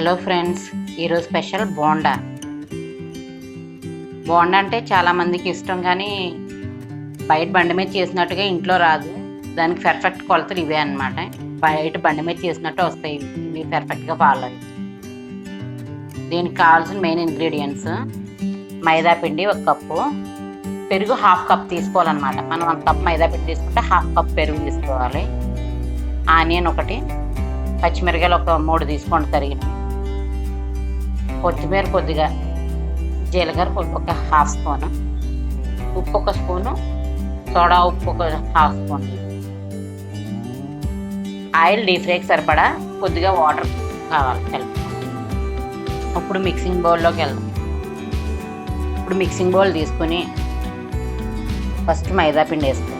Hello friends, ఈరోజు special bonda. Bonda అంటే చాలామందికి ఇష్టం, కానీ బయట బండి మీద చేసినట్టుగా ఇంట్లో రాదు. దానికి పర్ఫెక్ట్ కొలతలు ఇవే అన్నమాట. బయట బండి మీద చేసినట్టు వస్తాయి ఇవి పర్ఫెక్ట్గా ఫాలో అయ్యి. దీనికి కావాల్సిన మెయిన్ ఇంగ్రీడియంట్స్: మైదా పిండి 1 కప్పు, పెరుగు 1/2 కప్ తీసుకోవాలన్నమాట. మనం 1 కప్ మైదా పిండి తీసుకుంటే 1/2 కప్ పెరుగు తీసుకోవాలి. ఆనియన్ 1, పచ్చిమిరకాయలు 3 తీసుకోండి తరిగినవి, కొత్తిమీర కొద్దిగా, జీలకర్ర 1/2 స్పూను, ఉప్పు 1 స్పూను, సోడా ఉప్పు 1/2 స్పూన్, ఆయిల్ డీప్ ఫ్రైకి సరిపడా కొద్దిగా వాటర్ కావాలి కలిపి. ఇప్పుడు మిక్సింగ్ బౌల్లోకి వెళ్దాం. ఇప్పుడు మిక్సింగ్ బౌల్ తీసుకుని ఫస్ట్ మైదా పిండి వేసుకో.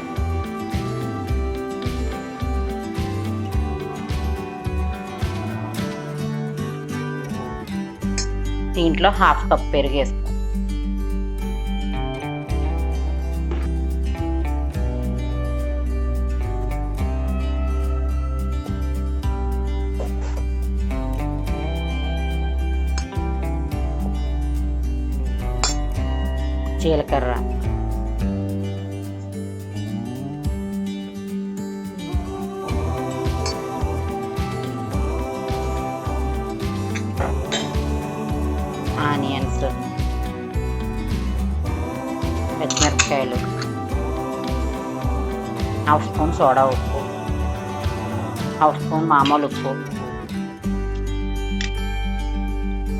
దీంట్లో 1/2 కప్ పెరుగు వేసుకో. జీలకర్ర, ఆనియన్స్, పచ్చిమిరపకాయలు, 1/2 స్పూన్ సోడా ఉప్పు, 1/2 స్పూన్ మామూలు ఉప్పు,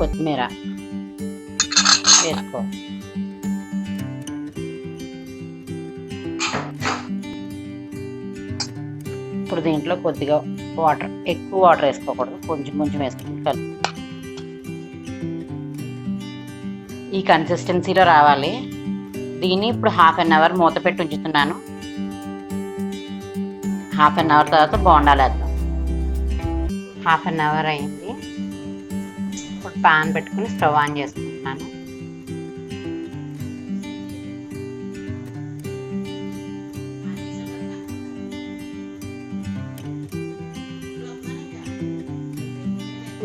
కొత్తిమీర వేసుకో. ఇప్పుడు దీంట్లో కొద్దిగా వాటర్, ఎక్కువ వాటర్ వేసుకోకూడదు, కొంచెం కొంచెం వేసుకుని కలిపి ఈ కన్సిస్టెన్సీలో రావాలి. దీన్ని ఇప్పుడు 1/2 అవర్ మూత పెట్టి ఉంచుతున్నాను. 1/2 అవర్ తర్వాత బోండాలు వేద్దాం. 1/2 అవర్ అయింది. ఇప్పుడు పాన్ పెట్టుకుని స్టవ్ ఆన్ చేసుకుంటున్నాను.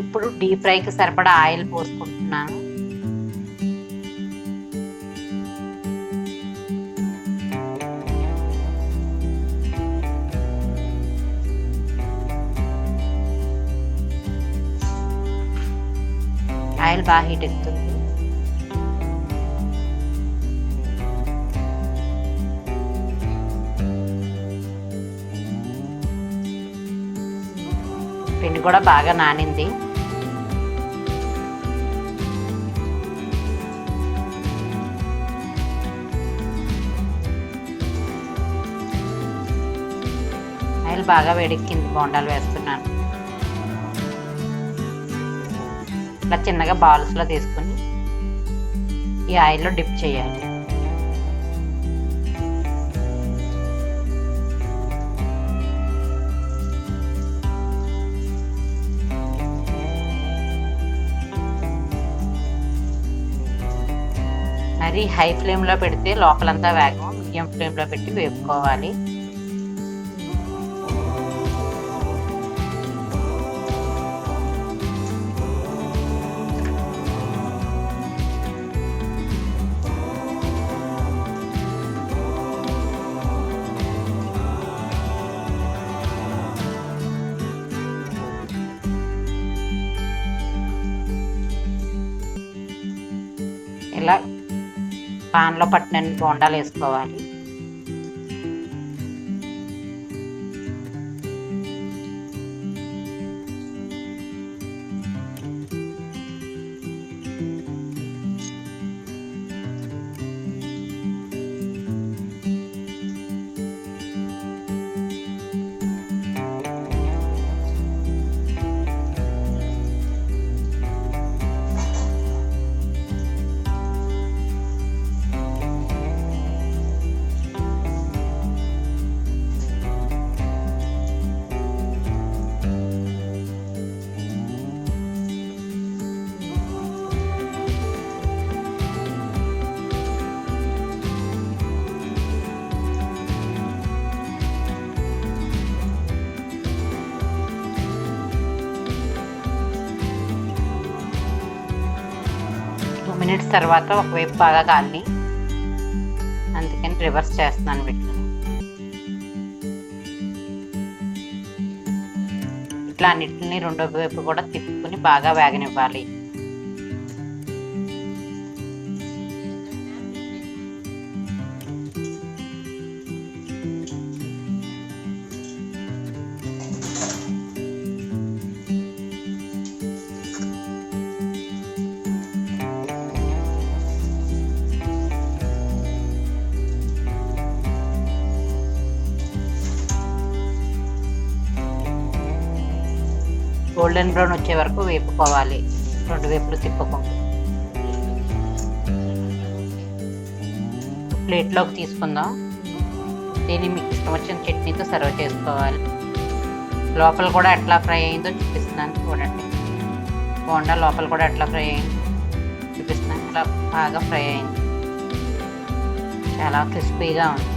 ఇప్పుడు డీప్ ఫ్రైకి సరిపడా ఆయిల్ పోసుకుంటున్నాను. ఆయిల్ బాగా హీట్ ఎక్కుతుంది. పిండి కూడా బాగా నానింది. ఆయిల్ బాగా వేడెక్కింది. బోండాలు వేస్తున్నాను. ఇట్లా చిన్నగా బాల్స్లో తీసుకుని ఈ ఆయిల్లో డిప్ చేయాలి. మరి హై ఫ్లేమ్లో పెడితే లోపలంతా వేగం, మీడియం ఫ్లేమ్లో పెట్టి వేపుకోవాలి. ఇలా పాన్లో పట్టినన్ని బోండాలు వేసుకోవాలి. మినిట్స్ తర్వాత ఒకవైపు బాగా కాలి, అందుకని రివర్స్ చేస్తున్నాను వీటిని. ఇట్లా అన్నిటిని రెండో వైపు కూడా తిప్పుకొని బాగా వేగనివ్వాలి. గోల్డెన్ బ్రౌన్ వచ్చే వరకు వేపుకోవాలి, రెండు వైపులు తిప్పుకుంటూ. ప్లేట్లోకి తీసుకుందాం. దీన్ని మీకు ఇష్టం వచ్చిన చట్నీతో సర్వ్ చేసుకోవాలి. లోపల కూడా ఎట్లా ఫ్రై అయిందో చూపిస్తున్నాను చూడండి. బోండా లోపల కూడా ఎట్లా ఫ్రై అయిందో చూపిస్తున్నాను. ఇలా బాగా ఫ్రై అయింది, చాలా క్రిస్పీగా ఉంది.